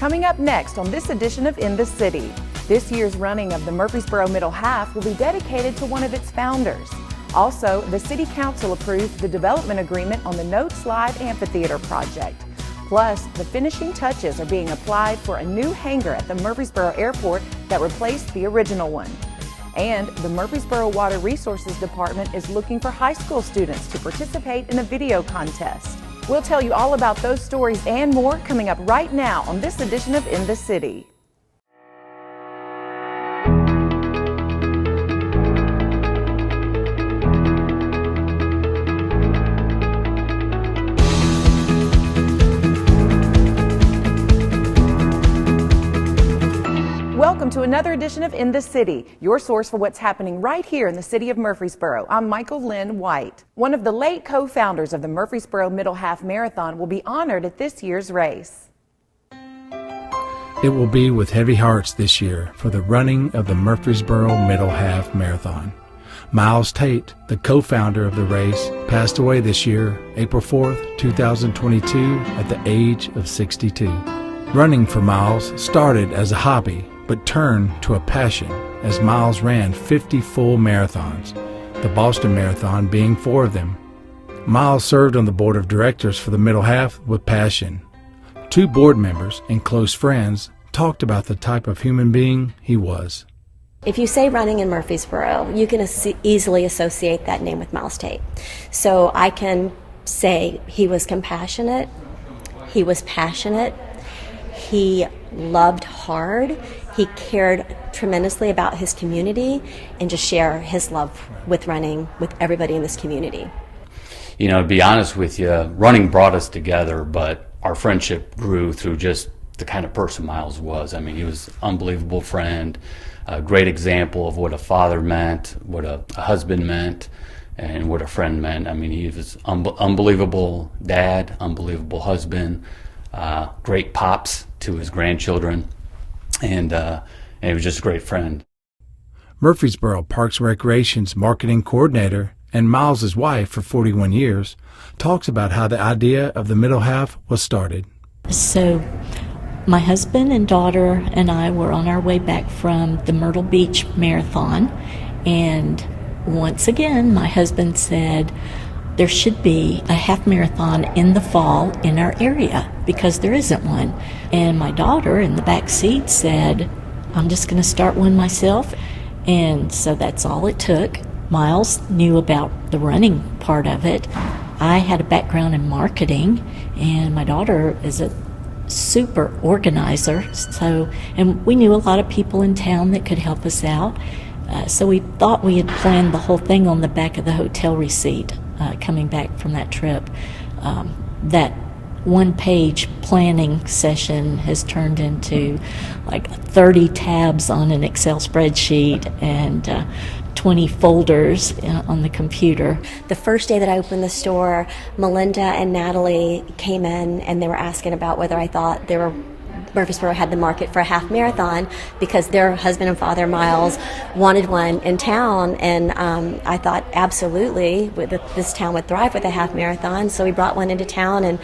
Coming up next on this edition of In the City, this year's running of the Murfreesboro Middle Half will be dedicated to one of its founders. Also, the City Council approved the development agreement on the Notes Live Amphitheater project. Plus, the finishing touches are being applied for a new hangar at the Murfreesboro Airport that replaced the original one. And the Murfreesboro Water Resources Department is looking for high school students to participate in a video contest. We'll tell you all about those stories and more coming up right now on this edition of In the City. Welcome to another edition of In the City, your source for what's happening right here in the city of Murfreesboro. I'm Michael Linn White. One of the late co-founders of the Murfreesboro Middle Half Marathon will be honored at this year's race. It will be with heavy hearts this year for the running of the Murfreesboro Middle Half Marathon. Miles Tate, the co-founder of the race, passed away this year, April 4th, 2022, at the age of 62. Running for Miles started as a hobby, but turned to a passion as Miles ran 50 full marathons, the Boston Marathon being 4 of them. Miles served on the board of directors for the Middle Half with passion. 2 board members and close friends talked about the type of human being he was. If you say running in Murfreesboro, you can easily associate that name with Miles Tate. So I can say he was compassionate, he was passionate, he loved hard, he cared tremendously about his community, and just share his love with running with everybody in this community. You know, to be honest with you, running brought us together, but our friendship grew through just the kind of person Miles was. I mean, he was an unbelievable friend, a great example of what a father meant, what a husband meant, and what a friend meant. I mean, he was unbelievable dad, unbelievable husband, great pops to his grandchildren, and he was just a great friend. Murfreesboro Parks and Recreation's marketing coordinator and Miles' wife for 41 years talks about how the idea of the Middle Half was started. So my husband and daughter and I were on our way back from the Myrtle Beach Marathon, and once again my husband said there should be a half marathon in the fall in our area because there isn't one. And my daughter in the back seat said, I'm just going to start one myself. And so that's all it took. Miles knew about the running part of it. I had a background in marketing, and my daughter is a super organizer. And we knew a lot of people in town that could help us out. So we thought we had planned the whole thing on the back of the hotel receipt. Coming back from that trip, that one-page planning session has turned into like 30 tabs on an Excel spreadsheet and 20 folders on the computer. The first day that I opened the store, Melinda and Natalie came in and they were asking about whether I thought Murfreesboro had the market for a half marathon because their husband and father, Miles, wanted one in town, and I thought absolutely this town would thrive with a half marathon, so we brought one into town, and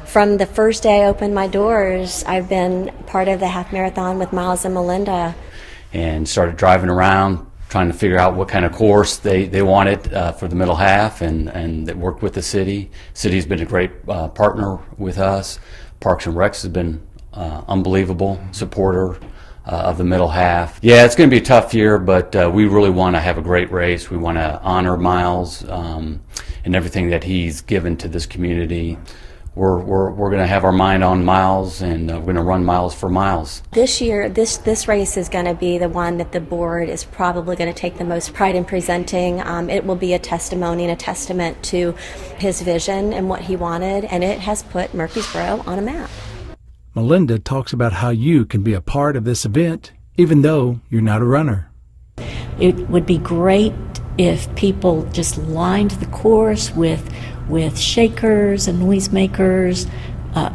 from the first day I opened my doors, I've been part of the half marathon with Miles and Melinda. And started driving around trying to figure out what kind of course they wanted for the Middle Half, and that worked with the city. City's been a great partner with us. Parks and Recs has been unbelievable supporter of the Middle Half. Yeah, it's going to be a tough year, but we really want to have a great race. We want to honor Miles and everything that he's given to this community. We're going to have our mind on Miles, and we're going to run miles for Miles. This year, this race is going to be the one that the board is probably going to take the most pride in presenting. It will be a testimony and a testament to his vision and what he wanted, and it has put Murfreesboro on a map. Melinda talks about how you can be a part of this event even though you're not a runner. It would be great if people just lined the course with shakers and noisemakers,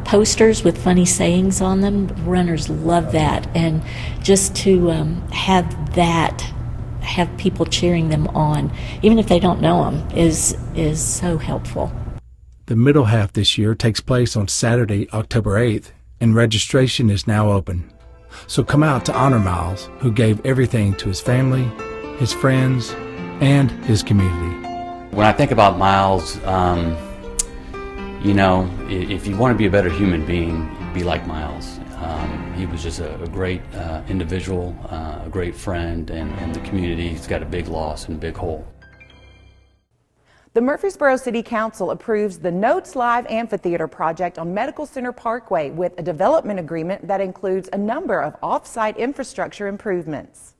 posters with funny sayings on them. Runners love that, and just to have people cheering them on, even if they don't know them, is so helpful. The Middle Half this year takes place on Saturday, October 8th, and registration is now open. So come out to honor Miles, who gave everything to his family, his friends, and his community. When I think about Miles, you know, if you want to be a better human being, be like Miles. He was just a great individual, a great friend, and the community's got a big loss and a big hole. The Murfreesboro City Council approves the Notes Live Amphitheater project on Medical Center Parkway with a development agreement that includes a number of off-site infrastructure improvements.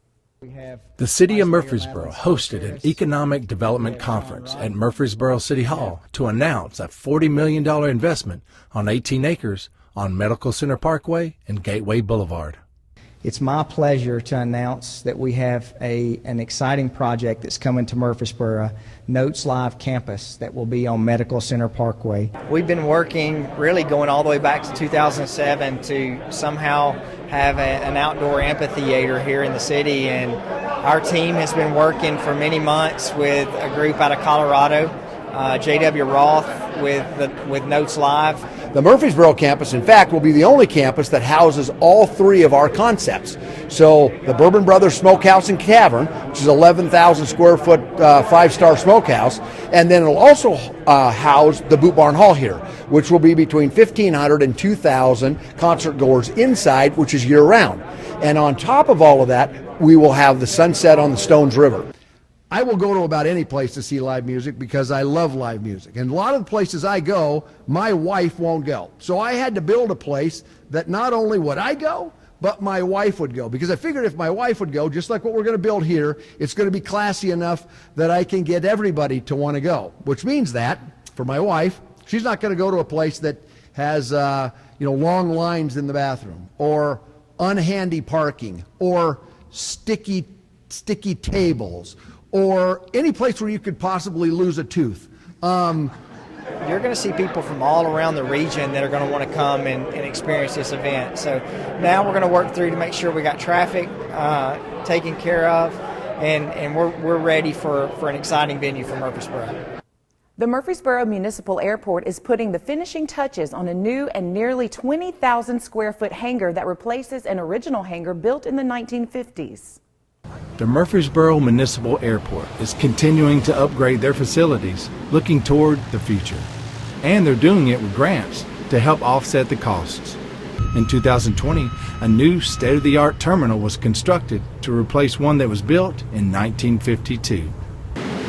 The City of Murfreesboro hosted an economic development conference at Murfreesboro City Hall to announce a $40 million investment on 18 acres on Medical Center Parkway and Gateway Boulevard. It's my pleasure to announce that we have an exciting project that's coming to Murfreesboro, Notes Live Campus, that will be on Medical Center Parkway. We've been working, really going all the way back to 2007 to somehow have an outdoor amphitheater here in the city, and our team has been working for many months with a group out of Colorado, J.W. Roth with Notes Live. The Murfreesboro campus, in fact, will be the only campus that houses all three of our concepts. So the Bourbon Brothers Smokehouse and Tavern, which is 11,000 square foot five-star smokehouse, and then it'll also house the Boot Barn Hall here, which will be between 1,500 and 2,000 concert goers inside, which is year-round. And on top of all of that, we will have the sunset on the Stones River. I will go to about any place to see live music because I love live music. And a lot of the places I go, my wife won't go. So I had to build a place that not only would I go, but my wife would go. Because I figured if my wife would go, just like what we're going to build here, it's going to be classy enough that I can get everybody to want to go. Which means that, for my wife, she's not going to go to a place that has long lines in the bathroom, or unhandy parking, or sticky tables, or any place where you could possibly lose a tooth. You're going to see people from all around the region that are going to want to come and experience this event. So now we're going to work through to make sure we got traffic taken care of, and we're ready for an exciting venue for Murfreesboro. The Murfreesboro Municipal Airport is putting the finishing touches on a new and nearly 20,000 square foot hangar that replaces an original hangar built in the 1950s. The Murfreesboro Municipal Airport is continuing to upgrade their facilities, looking toward the future. And they're doing it with grants to help offset the costs. In 2020, a new state-of-the-art terminal was constructed to replace one that was built in 1952.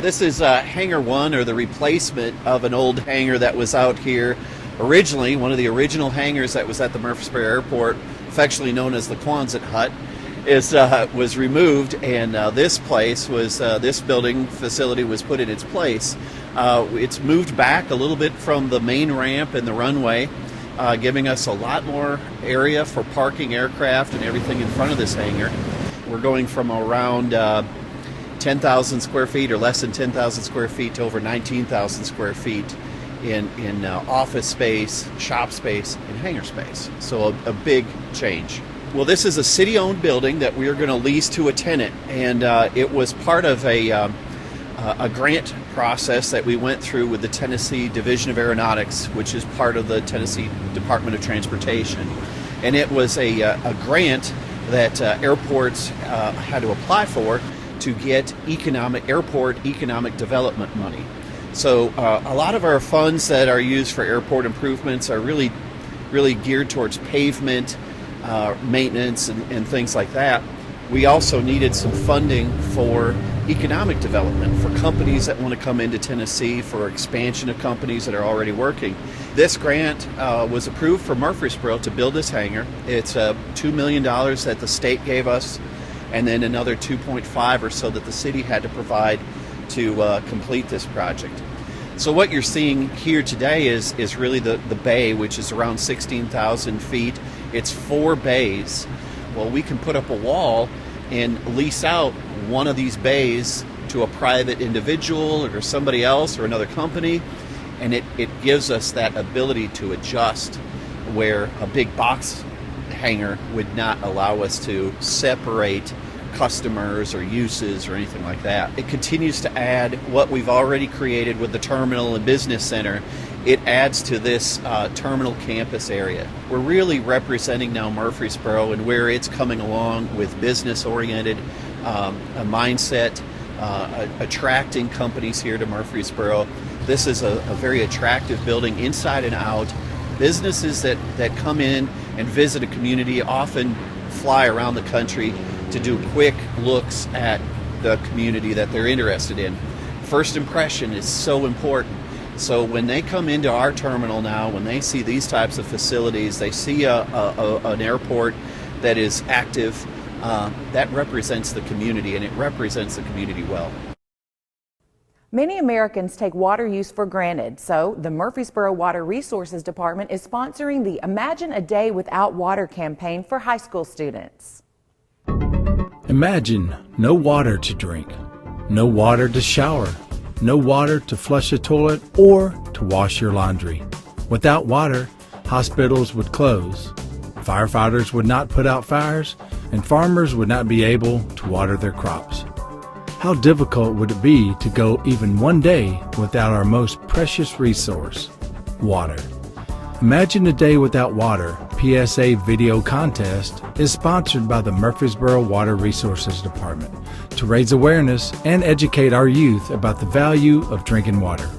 This is Hangar 1, or the replacement of an old hangar that was out here originally, one of the original hangars that was at the Murfreesboro Airport, affectionately known as the Quonset Hut, was removed, and this building facility was put in its place. It's moved back a little bit from the main ramp and the runway, giving us a lot more area for parking aircraft and everything in front of this hangar. We're going from around 10,000 square feet, or less than 10,000 square feet, to over 19,000 square feet in office space, shop space, and hangar space. So a big change. Well, this is a city-owned building that we are going to lease to a tenant, and it was part of a grant process that we went through with the Tennessee Division of Aeronautics, which is part of the Tennessee Department of Transportation. And it was a grant that airports had to apply for to get airport economic development money. So a lot of our funds that are used for airport improvements are really geared towards pavement, maintenance, and things like that. We also needed some funding for economic development, for companies that want to come into Tennessee, for expansion of companies that are already working. This grant was approved for Murfreesboro to build this hangar. It's $2 million that the state gave us, and then another 2.5 or so that the city had to provide to complete this project. So what you're seeing here today is really the bay, which is around 16,000 feet. It's 4 bays. Well, we can put up a wall and lease out one of these bays to a private individual or somebody else or another company, and it gives us that ability to adjust where a big box hangar would not allow us to separate customers or uses or anything like that. It continues to add what we've already created with the terminal and business center it adds to this terminal campus area. We're really representing now Murfreesboro and where it's coming along with business-oriented a mindset, attracting companies here to Murfreesboro. This is a very attractive building inside and out. Businesses that come in and visit a community often fly around the country to do quick looks at the community that they're interested in. First impression is so important. So when they come into our terminal now, when they see these types of facilities, they see an airport that is active, that represents the community, and it represents the community well. Many Americans take water use for granted, so the Murfreesboro Water Resources Department is sponsoring the Imagine a Day Without Water campaign for high school students. Imagine no water to drink, no water to shower, no water to flush a toilet or to wash your laundry. Without water, hospitals would close, firefighters would not put out fires, and farmers would not be able to water their crops. How difficult would it be to go even one day without our most precious resource, water? Imagine a Day Without Water PSA video contest is sponsored by the Murfreesboro Water Resources Department to raise awareness and educate our youth about the value of drinking water.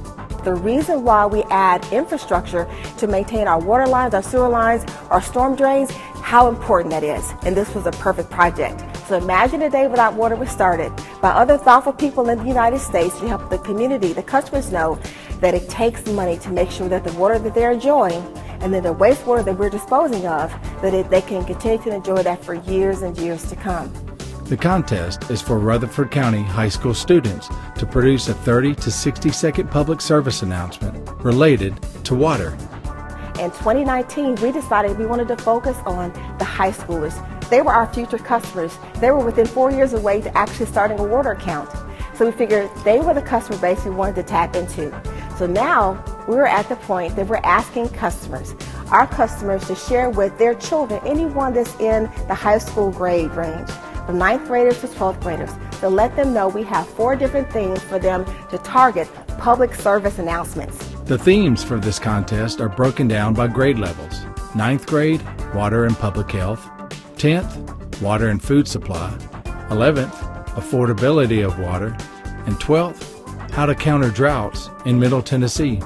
The reason why we add infrastructure to maintain our water lines, our sewer lines, our storm drains, how important that is. And this was a perfect project. So Imagine a Day Without Water was started by other thoughtful people in the United States to help the community, the customers know that it takes money to make sure that the water that they're enjoying and then the wastewater that we're disposing of, that they can continue to enjoy that for years and years to come. The contest is for Rutherford County high school students to produce a 30 to 60 second public service announcement related to water. In 2019, we decided we wanted to focus on the high schoolers. They were our future customers. They were within 4 years away to actually starting a water account. So we figured they were the customer base we wanted to tap into. So now we're at the point that we're asking customers, our customers, to share with their children, anyone that's in the high school grade range, from 9th graders to 12th graders, to let them know we have 4 different things for them to target public service announcements. The themes for this contest are broken down by grade levels. 9th grade, water and public health. 10th, water and food supply. 11th, affordability of water. And 12th, how to counter droughts in Middle Tennessee.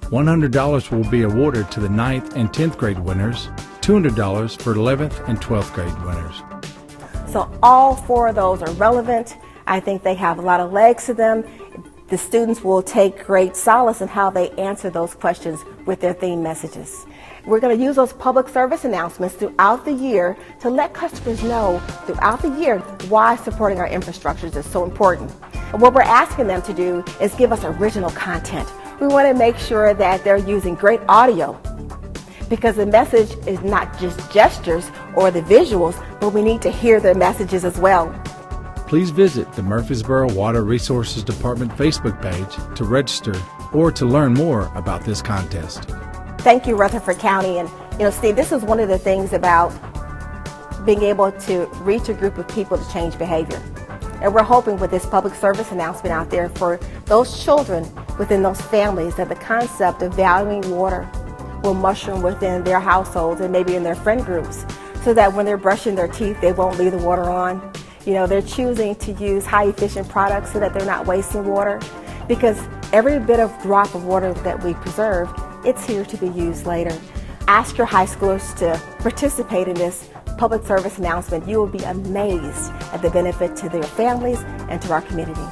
$100 will be awarded to the 9th and 10th grade winners, $200 for 11th and 12th grade winners. So all 4 of those are relevant. I think they have a lot of legs to them. The students will take great solace in how they answer those questions with their theme messages. We're going to use those public service announcements throughout the year to let customers know throughout the year why supporting our infrastructures is so important. And what we're asking them to do is give us original content. We want to make sure that they're using great audio, because the message is not just gestures or the visuals, but we need to hear their messages as well. Please visit the Murfreesboro Water Resources Department Facebook page to register or to learn more about this contest. Thank you, Rutherford County. And Steve, this is one of the things about being able to reach a group of people to change behavior. And we're hoping with this public service announcement out there for those children within those families that the concept of valuing water will mushroom within their households and maybe in their friend groups, so that when they're brushing their teeth, they won't leave the water on. They're choosing to use high efficient products so that they're not wasting water, because every bit of drop of water that we preserve, it's here to be used later. Ask your high schoolers to participate in this public service announcement. You will be amazed at the benefit to their families and to our community.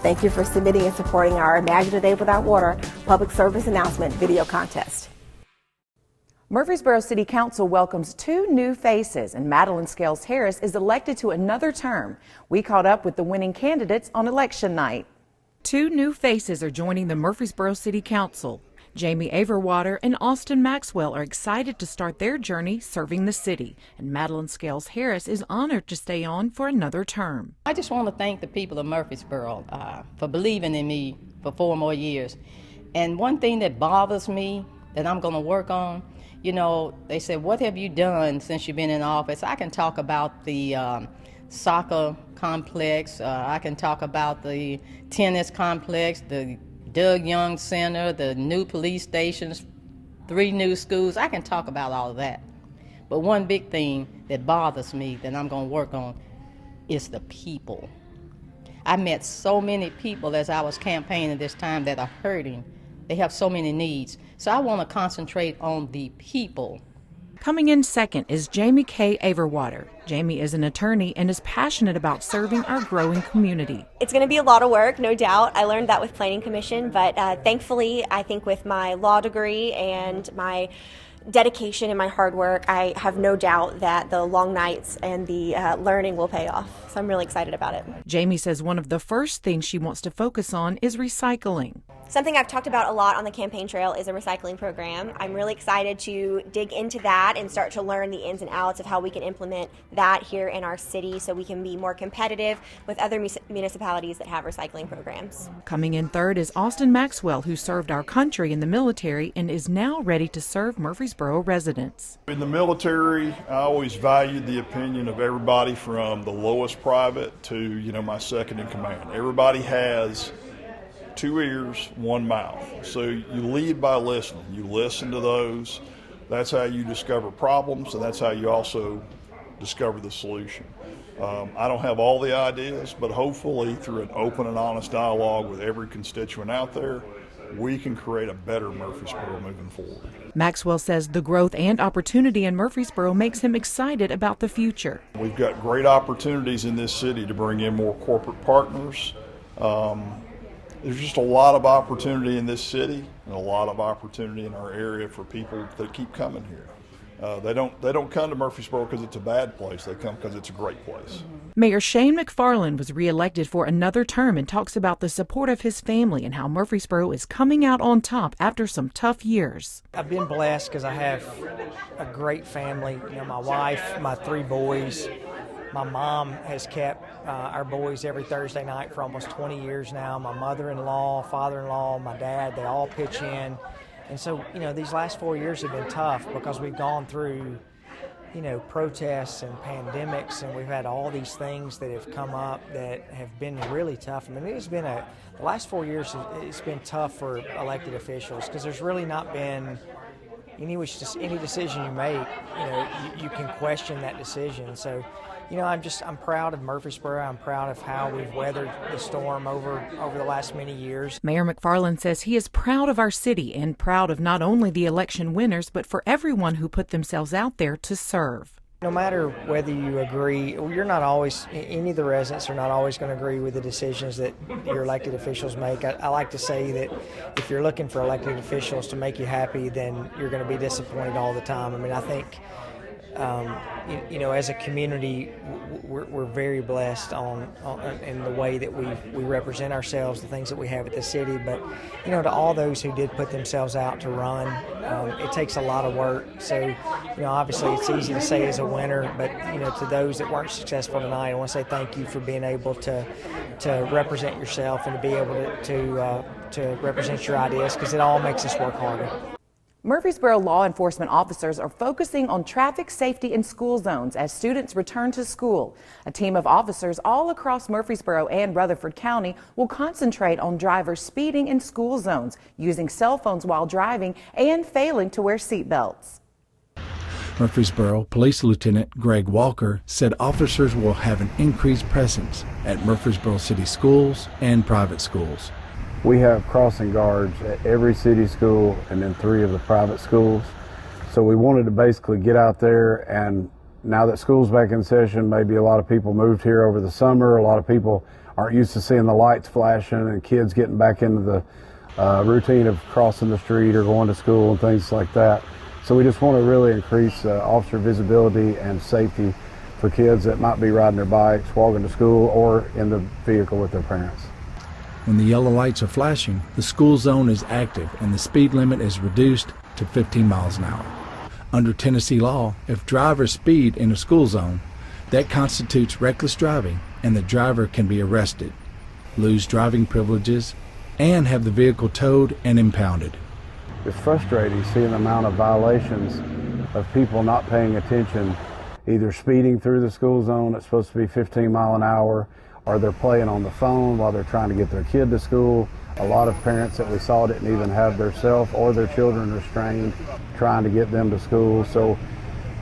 Thank you for submitting and supporting our Imagine a Day Without Water public service announcement video contest. Murfreesboro City Council welcomes 2 new faces, and Madeline Scales Harris is elected to another term. We caught up with the winning candidates on election night. 2 new faces are joining the Murfreesboro City Council. Jamie Averwater and Austin Maxwell are excited to start their journey serving the city, and Madeline Scales Harris is honored to stay on for another term. I just want to thank the people of Murfreesboro for believing in me for 4 more years. And one thing that bothers me that I'm going to work on, they said, what have you done since you've been in office? I can talk about the soccer complex. I can talk about the tennis complex, the Doug Young Center, the new police stations, 3 new schools. I can talk about all of that. But one big thing that bothers me that I'm going to work on is the people. I met so many people as I was campaigning this time that are hurting. They have so many needs. So I want to concentrate on the people. Coming in second is Jamie K. Averwater. Jamie is an attorney and is passionate about serving our growing community. It's going to be a lot of work, no doubt. I learned that with Planning Commission, but thankfully, I think with my law degree and my dedication and my hard work, I have no doubt that the long nights and the learning will pay off. So I'm really excited about it. Jamie says one of the first things she wants to focus on is recycling. Something I've talked about a lot on the campaign trail is a recycling program. I'm really excited to dig into that and start to learn the ins and outs of how we can implement that here in our city so we can be more competitive with other municipalities that have recycling programs. Coming in third is Austin Maxwell, who served our country in the military and is now ready to serve Murfreesboro residents. In the military, I always valued the opinion of everybody from the lowest private to, my second in command. Everybody has 2 ears, 1 mouth. So you lead by listening. You listen to those. That's how you discover problems, and that's how you also discover the solution. I don't have all the ideas, but hopefully through an open and honest dialogue with every constituent out there, we can create a better Murfreesboro moving forward. Maxwell says the growth and opportunity in Murfreesboro makes him excited about the future. We've got great opportunities in this city to bring in more corporate partners. There's just a lot of opportunity in this city and a lot of opportunity in our area for people that keep coming here. They don't come to Murfreesboro because it's a bad place. They come because it's a great place. Mayor Shane McFarland was reelected for another term and talks about the support of his family and how Murfreesboro is coming out on top after some tough years. I've been blessed because I have a great family. My wife, my 3 boys. My mom has kept our boys every Thursday night for almost 20 years now. My mother-in-law, father-in-law, my dad, they all pitch in. And so, these last 4 years have been tough because we've gone through, protests and pandemics, and we've had all these things that have come up that have been really tough. I mean, it has been the last 4 years, it's been tough for elected officials because there's really not been any decision you make, you can question that decision. So, I'm proud of Murfreesboro. I'm proud of how we've weathered the storm over the last many years. Mayor McFarland says he is proud of our city and proud of not only the election winners, but for everyone who put themselves out there to serve. No matter whether you agree, any of the residents are not always going to agree with the decisions that your elected officials make. I like to say that if you're looking for elected officials to make you happy, then you're going to be disappointed all the time. I mean, I think as a community, we're very blessed in the way that we represent ourselves, the things that we have at the city. But, to all those who did put themselves out to run, it takes a lot of work. So, obviously it's easy to say as a winner, but, to those that weren't successful tonight, I want to say thank you for being able to represent yourself and to be able to represent your ideas, because it all makes us work harder. Murfreesboro law enforcement officers are focusing on traffic safety in school zones as students return to school. A team of officers all across Murfreesboro and Rutherford County will concentrate on drivers speeding in school zones, using cell phones while driving, and failing to wear seatbelts. Murfreesboro Police Lieutenant Greg Walker said officers will have an increased presence at Murfreesboro City schools and private schools. We have crossing guards at every city school and then 3 of the private schools. So we wanted to basically get out there, and now that school's back in session, maybe a lot of people moved here over the summer. A lot of people aren't used to seeing the lights flashing and kids getting back into the routine of crossing the street or going to school and things like that. So we just want to really increase officer visibility and safety for kids that might be riding their bikes, walking to school, or in the vehicle with their parents. When the yellow lights are flashing, the school zone is active and the speed limit is reduced to 15 miles an hour. Under Tennessee law, if drivers speed in a school zone, that constitutes reckless driving and the driver can be arrested, lose driving privileges, and have the vehicle towed and impounded. It's frustrating seeing the amount of violations of people not paying attention, either speeding through the school zone that's supposed to be 15 miles an hour, or they're playing on the phone while they're trying to get their kid to school, A lot of parents that we saw didn't even have their self or their children restrained, trying to get them to school. So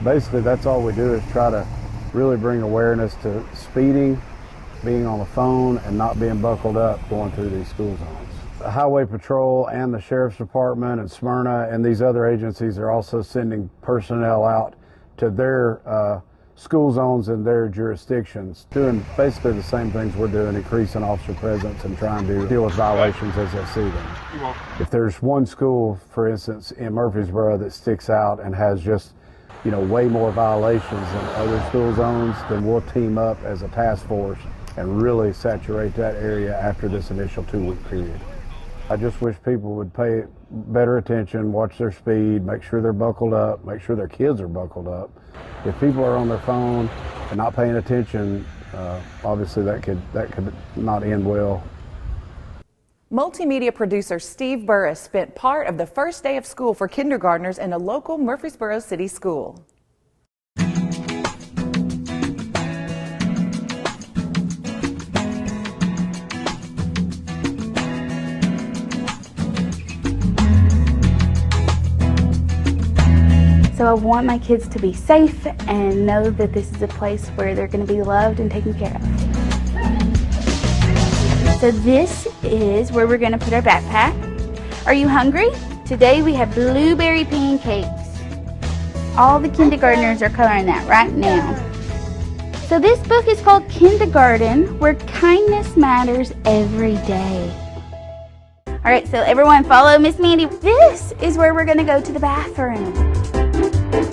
basically that's all we do, is try to really bring awareness to speeding, being on the phone, and not being buckled up going through these school zones. The Highway Patrol and the Sheriff's Department and Smyrna and these other agencies are also sending personnel out to their school zones in their jurisdictions, doing basically the same things we're doing, increasing officer presence and trying to deal with violations as they see them. If there's one school, for instance, in Murfreesboro that sticks out and has just, way more violations than other school zones, then we'll team up as a task force and really saturate that area after this initial 2-week period. I just wish people would pay better attention, watch their speed, make sure they're buckled up, make sure their kids are buckled up. If people are on their phone and not paying attention, obviously that could not end well. Multimedia producer Steve Burris spent part of the first day of school for kindergartners in a local Murfreesboro City school. So I want my kids to be safe and know that this is a place where they're going to be loved and taken care of. So this is where we're going to put our backpack. Are you hungry? Today we have blueberry pancakes. All the kindergartners are coloring that right now. So this book is called Kindergarten, where kindness matters every day. All right, so everyone follow Miss Mandy. This is where we're going to go to the bathroom.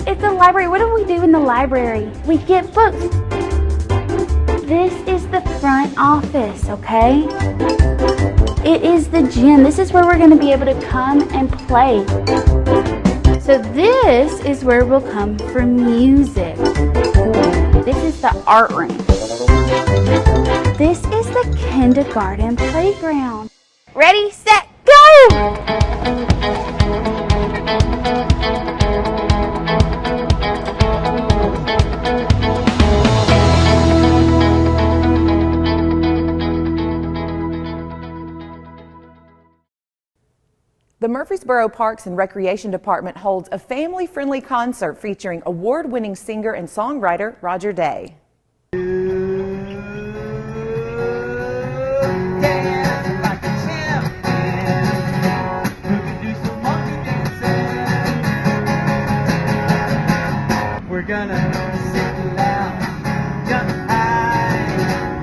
It's a library. What do we do in the library? We get books. This is the front office, okay? It is the gym. This is where we're going to be able to come and play. So this is where we'll come for music. This is the art room. This is the kindergarten playground. Ready, set, go! The Murfreesboro Parks and Recreation Department holds a family-friendly concert featuring award-winning singer and songwriter Roger Day. We're gonna sit loud, jump high,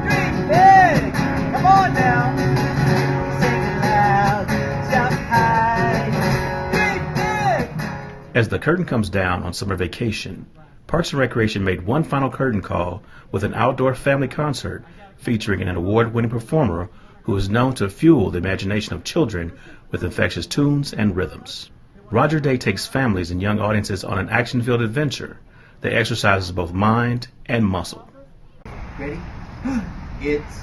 dream big, come on now. As the curtain comes down on summer vacation, Parks and Recreation made one final curtain call with an outdoor family concert featuring an award-winning performer who is known to fuel the imagination of children with infectious tunes and rhythms. Roger Day takes families and young audiences on an action-filled adventure that exercises both mind and muscle. Ready? It's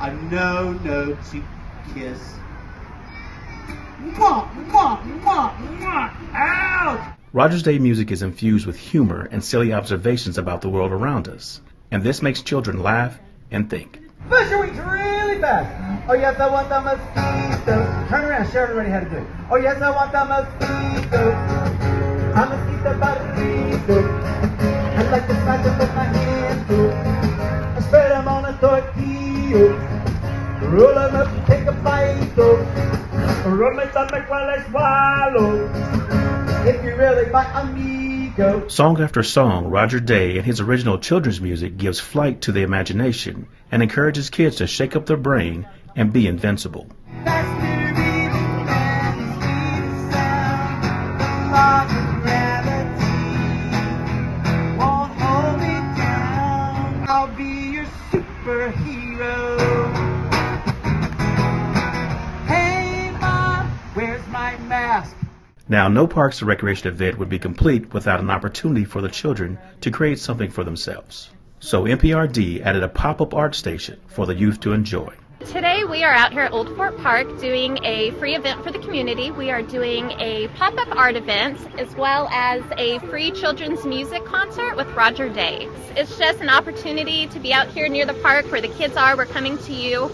a no cheek kiss. Mwah, mwah, mwah, mwah. Ouch! Roger Day music is infused with humor and silly observations about the world around us, and this makes children laugh and think. Push your wings really fast. Oh yes, I want the mosquito. Turn around, show everybody how to do it. Oh yes, I want the mosquito. A mosquito burrito. I like to smash them with my hands too. I spread them on a tortilla. Roll them up and take a bite though. Rub my stomach while I swallow. If you really my amigo. Song after song, Roger Day and his original children's music gives flight to the imagination and encourages kids to shake up their brain and be invincible. I'll be your superhero. Hey Mom, where's my mask? Now, no Parks and Recreation event would be complete without an opportunity for the children to create something for themselves. So MPRD added a pop-up art station for the youth to enjoy. Today we are out here at Old Fort Park doing a free event for the community. We are doing a pop-up art event as well as a free children's music concert with Roger Day. It's just an opportunity to be out here near the park where the kids are. We're coming to you,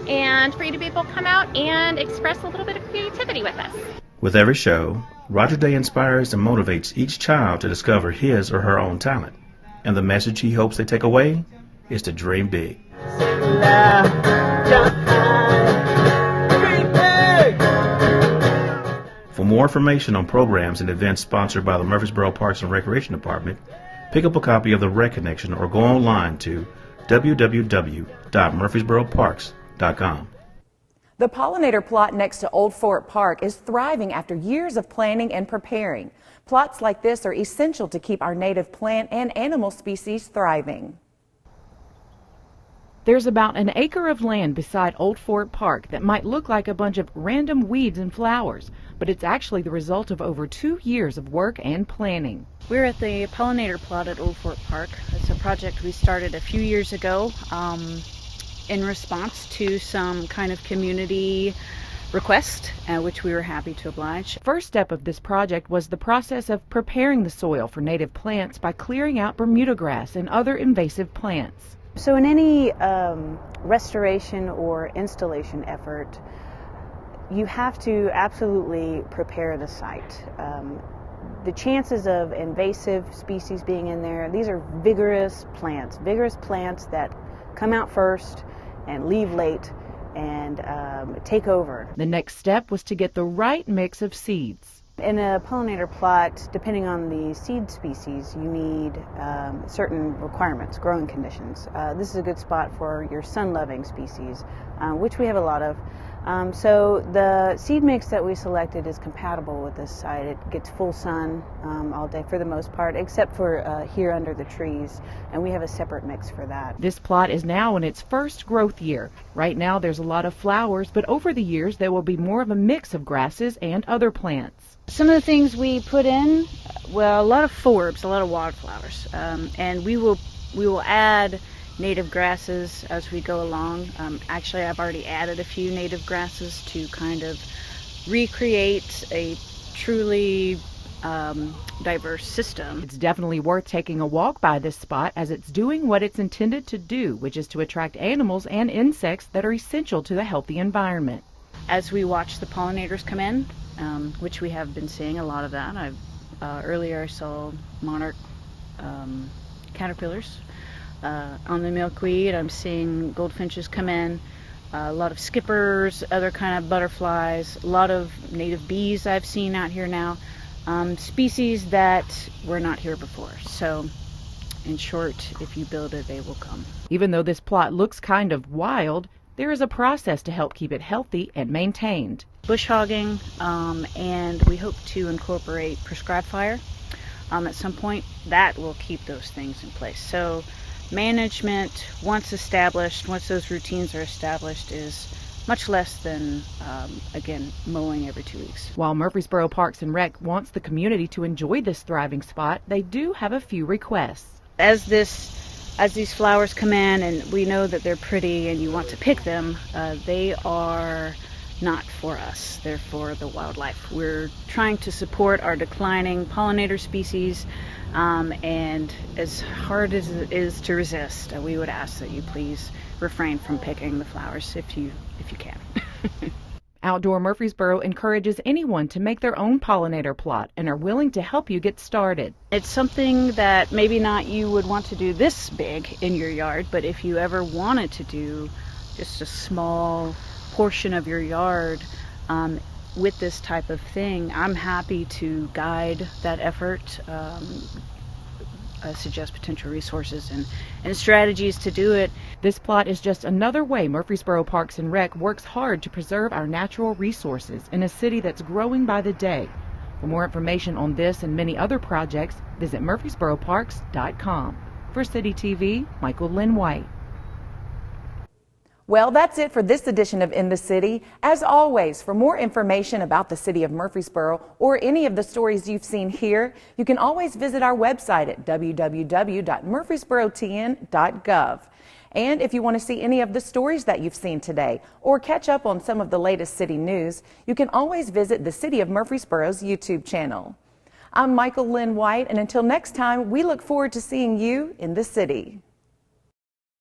and for you to be able to come out and express a little bit of creativity with us. With every show, Roger Day inspires and motivates each child to discover his or her own talent. And the message he hopes they take away is to dream big. For more information on programs and events sponsored by the Murfreesboro Parks and Recreation Department, pick up a copy of the Rec Connection or go online to www.murfreesboroparks.com. The Pollinator Plot next to Old Fort Park is thriving after years of planning and preparing. Plots like this are essential to keep our native plant and animal species thriving. There's about an acre of land beside Old Fort Park that might look like a bunch of random weeds and flowers, but it's actually the result of over 2 years of work and planning. We're at the Pollinator Plot at Old Fort Park. It's a project we started a few years ago in response to some kind of community request, which we were happy to oblige. First step of this project was the process of preparing the soil for native plants by clearing out Bermuda grass and other invasive plants. So in any restoration or installation effort, you have to absolutely prepare the site. The chances of invasive species being in there, these are vigorous plants that come out first and leave late and take over. The next step was to get the right mix of seeds. In a pollinator plot, depending on the seed species, you need certain requirements, growing conditions. This is a good spot for your sun-loving species, which we have a lot of. So the seed mix that we selected is compatible with this site. It gets full sun all day for the most part, except for here under the trees, and we have a separate mix for that. This plot is now in its first growth year. Right now there's a lot of flowers, but over the years there will be more of a mix of grasses and other plants. Some of the things we put in, well, a lot of forbs, a lot of wildflowers, and we will add native grasses as we go along. Actually, I've already added a few native grasses to kind of recreate a truly diverse system. It's definitely worth taking a walk by this spot as it's doing what it's intended to do, which is to attract animals and insects that are essential to the healthy environment. As we watch the pollinators come in, which we have been seeing a lot of that. Earlier I saw monarch caterpillars on the milkweed. I'm seeing goldfinches come in, a lot of skippers, other kind of butterflies, a lot of native bees I've seen out here now, species that were not here before. So in short, if you build it, they will come. Even though this plot looks kind of wild, there is a process to help keep it healthy and maintained. Bush hogging, and we hope to incorporate prescribed fire at some point. That will keep those things in place. So management, once those routines are established, is much less than, again, mowing every 2 weeks. While Murfreesboro Parks and Rec wants the community to enjoy this thriving spot, they do have a few requests. As these flowers come in and we know that they're pretty and you want to pick them, they are not for us. They're for the wildlife. We're trying to support our declining pollinator species, and as hard as it is to resist, we would ask that you please refrain from picking the flowers if you can. Outdoor Murfreesboro encourages anyone to make their own pollinator plot and are willing to help you get started. It's something that maybe not you would want to do this big in your yard, but if you ever wanted to do just a small portion of your yard with this type of thing, I'm happy to guide that effort, suggest potential resources and strategies to do it. This plot is just another way Murfreesboro Parks and Rec works hard to preserve our natural resources in a city that's growing by the day. For more information on this and many other projects, visit murfreesboroparks.com. For CityTV, Michael Linn White. Well, that's it for this edition of In the City. As always, for more information about the city of Murfreesboro or any of the stories you've seen here, you can always visit our website at www.murfreesborotn.gov. And if you want to see any of the stories that you've seen today or catch up on some of the latest city news, you can always visit the City of Murfreesboro's YouTube channel. I'm Michael Linn White, and until next time, we look forward to seeing you in the city.